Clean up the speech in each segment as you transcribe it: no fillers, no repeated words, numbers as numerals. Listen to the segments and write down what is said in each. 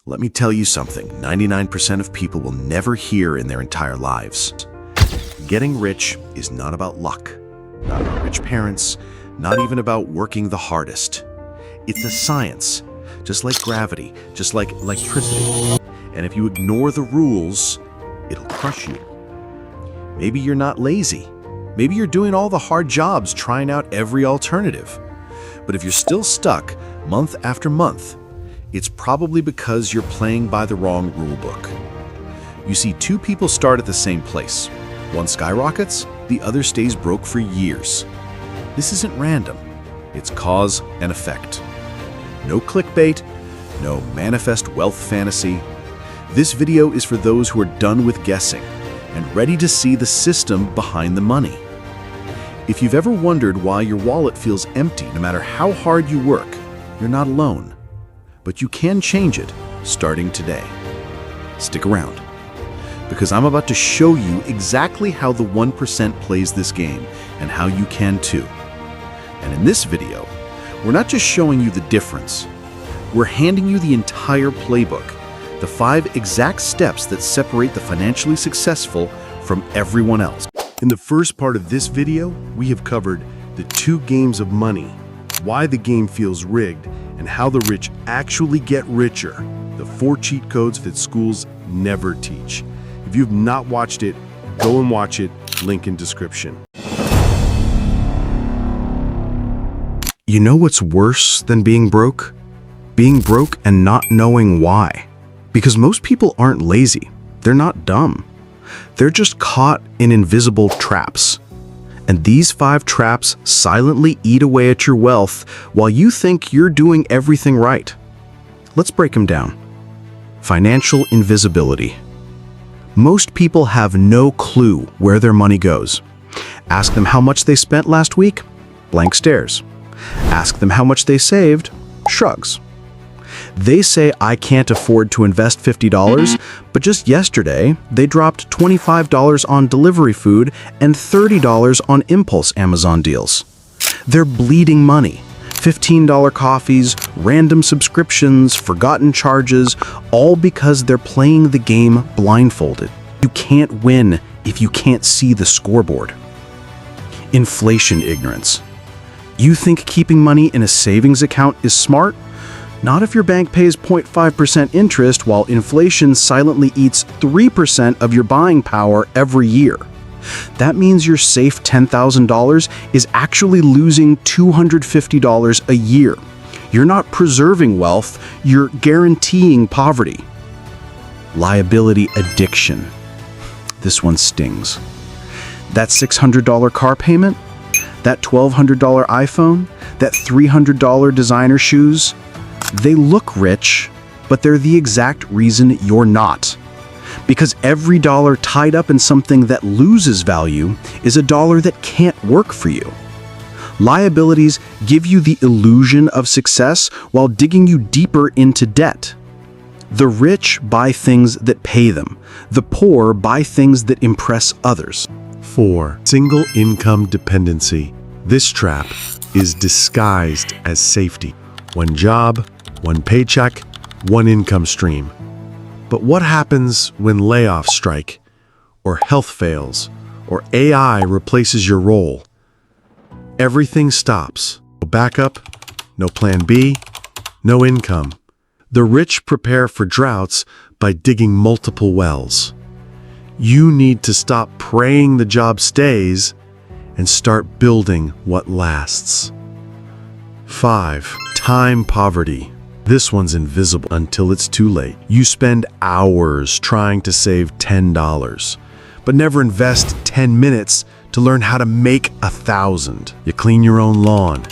Let me tell you something 99% of people will never hear in their entire lives. Getting rich is not about luck, not about rich parents, not even about working the hardest. It's a science, just like gravity, just like electricity. And if you ignore the rules, it'll crush you. Maybe you're not lazy. Maybe you're doing all the hard jobs, trying out every alternative. But if you're still stuck month after month, it's probably because you're playing by the wrong rule book. You see, two people start at the same place. One skyrockets, the other stays broke for years. This isn't random. It's cause and effect. No clickbait, no manifest wealth fantasy. This video is for those who are done with guessing and ready to see the system behind the money. If you've ever wondered why your wallet feels empty no matter how hard you work, you're not alone. But you can change it starting today. Stick around, because I'm about to show you exactly how the 1% plays this game and how you can too. And in this video, we're not just showing you the difference. We're handing you the entire playbook, the 5 exact steps that separate the financially successful from everyone else. In the first part of this video, we have covered the 2 games of money, why the game feels rigged, and how the rich actually get richer, the 4 cheat codes that schools never teach. If you've not watched it, go and watch it, link in description. You know what's worse than being broke? Being broke and not knowing why. Because most people aren't lazy. They're not dumb. They're just caught in invisible traps. And these 5 traps silently eat away at your wealth while you think you're doing everything right. Let's break them down. Financial invisibility. Most people have no clue where their money goes. Ask them how much they spent last week, blank stares. Ask them how much they saved, shrugs. They say, I can't afford to invest $50, but just yesterday, they dropped $25 on delivery food and $30 on impulse Amazon deals. They're bleeding money. $15 coffees, random subscriptions, forgotten charges, all because they're playing the game blindfolded. You can't win if you can't see the scoreboard. Inflation ignorance. You think keeping money in a savings account is smart? Not if your bank pays 0.5% interest while inflation silently eats 3% of your buying power every year. That means your safe $10,000 is actually losing $250 a year. You're not preserving wealth, you're guaranteeing poverty. Liability addiction. This one stings. That $600 car payment? That $1,200 iPhone? That $300 designer shoes? They look rich, but they're the exact reason you're not. Because every dollar tied up in something that loses value is a dollar that can't work for you. Liabilities give you the illusion of success while digging you deeper into debt. The rich buy things that pay them. The poor buy things that impress others. 4. Single income dependency. This trap is disguised as safety. One job, one paycheck, one income stream. But what happens when layoffs strike, or health fails, or AI replaces your role? Everything stops. No backup, no plan B, no income. The rich prepare for droughts by digging multiple wells. You need to stop praying the job stays and start building what lasts. 5. Time poverty. This one's invisible until it's too late. You spend hours trying to save $10, but never invest 10 minutes to learn how to make 1,000. You clean your own lawn,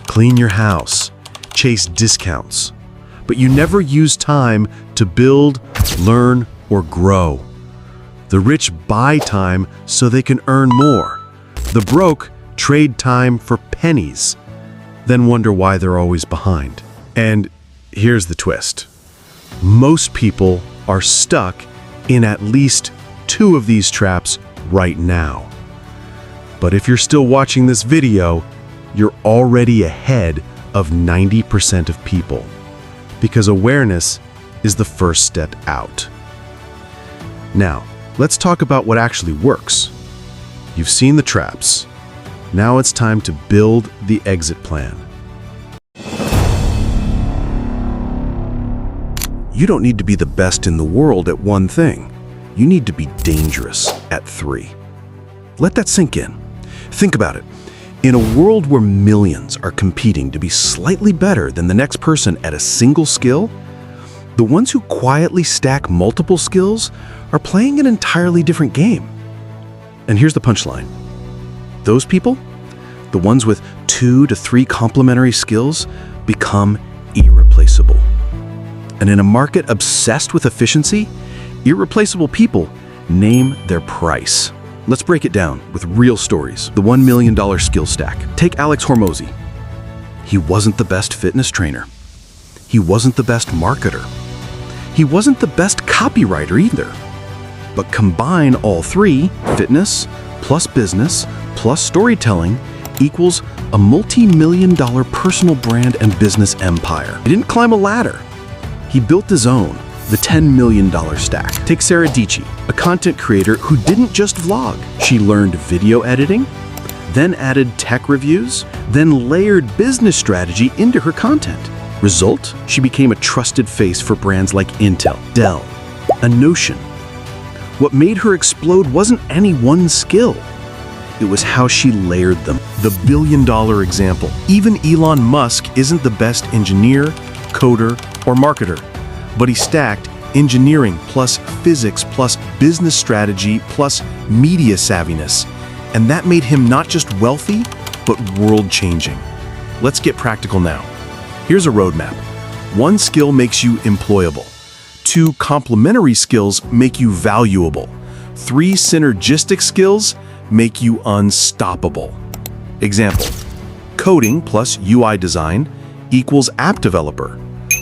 clean your house, chase discounts, but you never use time to build, learn, or grow. The rich buy time so they can earn more. The broke trade time for pennies, then wonder why they're always behind. And here's the twist. Most people are stuck in at least 2 of these traps right now. But if you're still watching this video, you're already ahead of 90% of people. Because awareness is the first step out. Now, let's talk about what actually works. You've seen the traps. Now it's time to build the exit plan. You don't need to be the best in the world at one thing. You need to be dangerous at 3. Let that sink in. Think about it. In a world where millions are competing to be slightly better than the next person at a single skill, the ones who quietly stack multiple skills are playing an entirely different game. And here's the punchline. Those people, the ones with 2 to 3 complementary skills, become irreplaceable. And in a market obsessed with efficiency, irreplaceable people name their price. Let's break it down with real stories. The $1 million skill stack. Take Alex Hormozi. He wasn't the best fitness trainer. He wasn't the best marketer. He wasn't the best copywriter either. But combine all 3, fitness plus business plus storytelling, equals a multi-million-dollar personal brand and business empire. He didn't climb a ladder. He built his own, the $10 million stack. Take Sarah Dietschy, a content creator who didn't just vlog. She learned video editing, then added tech reviews, then layered business strategy into her content. Result? She became a trusted face for brands like Intel, Dell, and Notion. What made her explode wasn't any one skill. It was how she layered them. The billion-dollar example. Even Elon Musk isn't the best engineer, coder, or marketer, but he stacked engineering plus physics plus business strategy plus media savviness. And that made him not just wealthy, but world-changing. Let's get practical now. Here's a roadmap. 1 skill makes you employable. 2 complementary skills make you valuable. 3 synergistic skills make you unstoppable. Example: coding plus UI design equals app developer.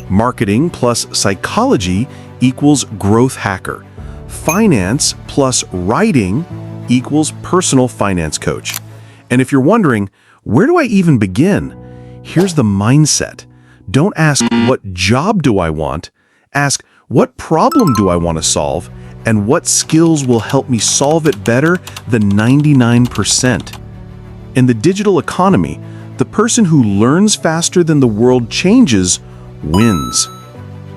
Marketing plus psychology equals growth hacker. Finance plus writing equals personal finance coach. And if you're wondering, where do I even begin? Here's the mindset. Don't ask, what job do I want? Ask, what problem do I want to solve? And what skills will help me solve it better than 99%? In the digital economy, the person who learns faster than the world changes wins.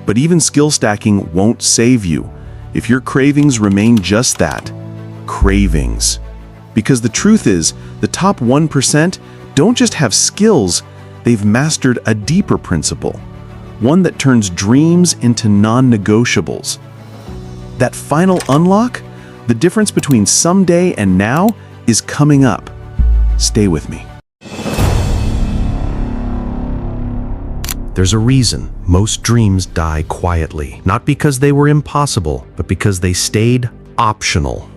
But even skill stacking won't save you if your cravings remain just that, cravings. Because the truth is, the top 1% don't just have skills, they've mastered a deeper principle, one that turns dreams into non-negotiables. That final unlock, the difference between someday and now, is coming up. Stay with me. There's a reason most dreams die quietly, not because they were impossible, but because they stayed optional.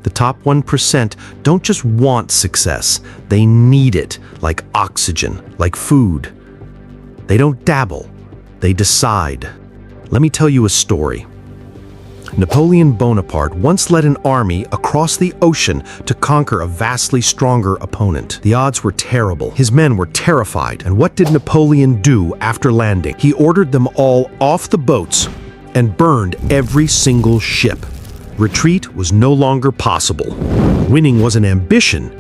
The top 1% don't just want success, they need it, like oxygen, like food. They don't dabble, they decide. Let me tell you a story. Napoleon Bonaparte once led an army across the ocean to conquer a vastly stronger opponent. The odds were terrible. His men were terrified. And what did Napoleon do after landing? He ordered them all off the boats and burned every single ship. Retreat was no longer possible. Winning was an ambition.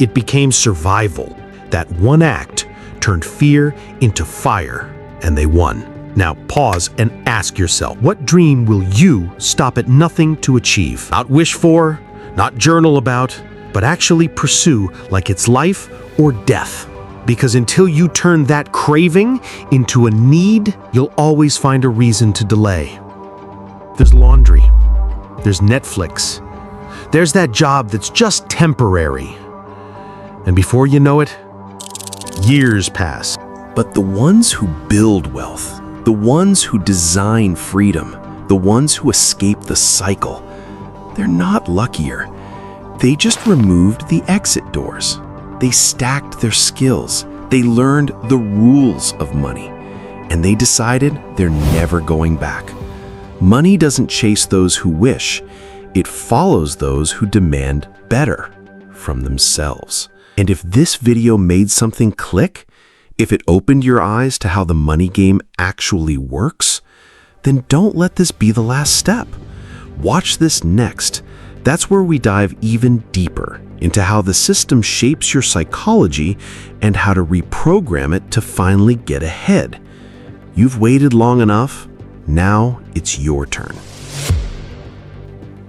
It became survival. That one act turned fear into fire, and they won. Now pause and ask yourself, what dream will you stop at nothing to achieve? Not wish for, not journal about, but actually pursue like it's life or death. Because until you turn that craving into a need, you'll always find a reason to delay. There's laundry. There's Netflix. There's that job that's just temporary. And before you know it, years pass. But the ones who build wealth, the ones who design freedom, the ones who escape the cycle, they're not luckier. They just removed the exit doors. They stacked their skills. They learned the rules of money. And they decided they're never going back. Money doesn't chase those who wish. It follows those who demand better from themselves. And if this video made something click, if it opened your eyes to how the money game actually works, then don't let this be the last step. Watch this next. That's where we dive even deeper into how the system shapes your psychology and how to reprogram it to finally get ahead. You've waited long enough. Now it's your turn.